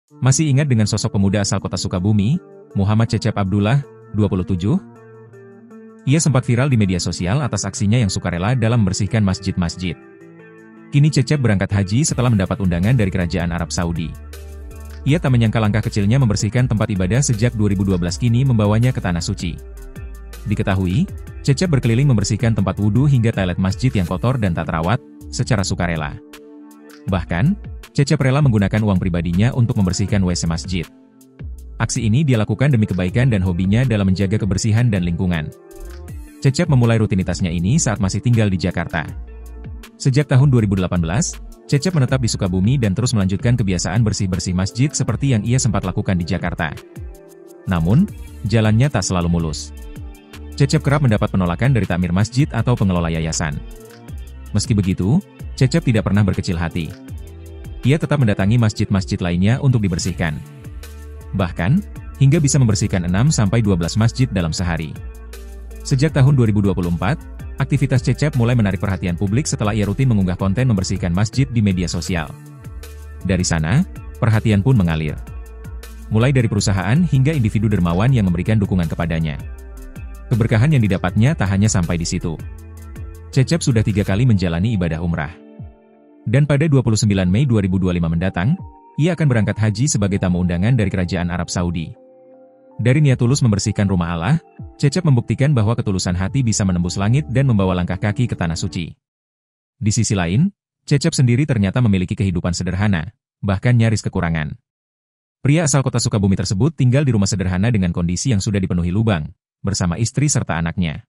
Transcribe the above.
Masih ingat dengan sosok pemuda asal kota Sukabumi, Muhammad Cecep Abdullah, 27? Ia sempat viral di media sosial atas aksinya yang sukarela dalam membersihkan masjid-masjid. Kini Cecep berangkat haji setelah mendapat undangan dari Kerajaan Arab Saudi. Ia tak menyangka langkah kecilnya membersihkan tempat ibadah sejak 2012 kini membawanya ke Tanah Suci. Diketahui, Cecep berkeliling membersihkan tempat wudhu hingga toilet masjid yang kotor dan tak terawat, secara sukarela. Bahkan, Cecep rela menggunakan uang pribadinya untuk membersihkan WC masjid. Aksi ini dia lakukan demi kebaikan dan hobinya dalam menjaga kebersihan dan lingkungan. Cecep memulai rutinitasnya ini saat masih tinggal di Jakarta. Sejak tahun 2018, Cecep menetap di Sukabumi dan terus melanjutkan kebiasaan bersih-bersih masjid seperti yang ia sempat lakukan di Jakarta. Namun, jalannya tak selalu mulus. Cecep kerap mendapat penolakan dari takmir masjid atau pengelola yayasan. Meski begitu, Cecep tidak pernah berkecil hati. Ia tetap mendatangi masjid-masjid lainnya untuk dibersihkan. Bahkan, hingga bisa membersihkan 6-12 masjid dalam sehari. Sejak tahun 2024, aktivitas Cecep mulai menarik perhatian publik setelah ia rutin mengunggah konten membersihkan masjid di media sosial. Dari sana, perhatian pun mengalir. Mulai dari perusahaan hingga individu dermawan yang memberikan dukungan kepadanya. Keberkahan yang didapatnya tak hanya sampai di situ. Cecep sudah 3 kali menjalani ibadah umrah. Dan pada 29 Mei 2025 mendatang, ia akan berangkat haji sebagai tamu undangan dari Kerajaan Arab Saudi. Dari niat tulus membersihkan rumah Allah, Cecep membuktikan bahwa ketulusan hati bisa menembus langit dan membawa langkah kaki ke Tanah Suci. Di sisi lain, Cecep sendiri ternyata memiliki kehidupan sederhana, bahkan nyaris kekurangan. Pria asal kota Sukabumi tersebut tinggal di rumah sederhana dengan kondisi yang sudah dipenuhi lubang, bersama istri serta anaknya.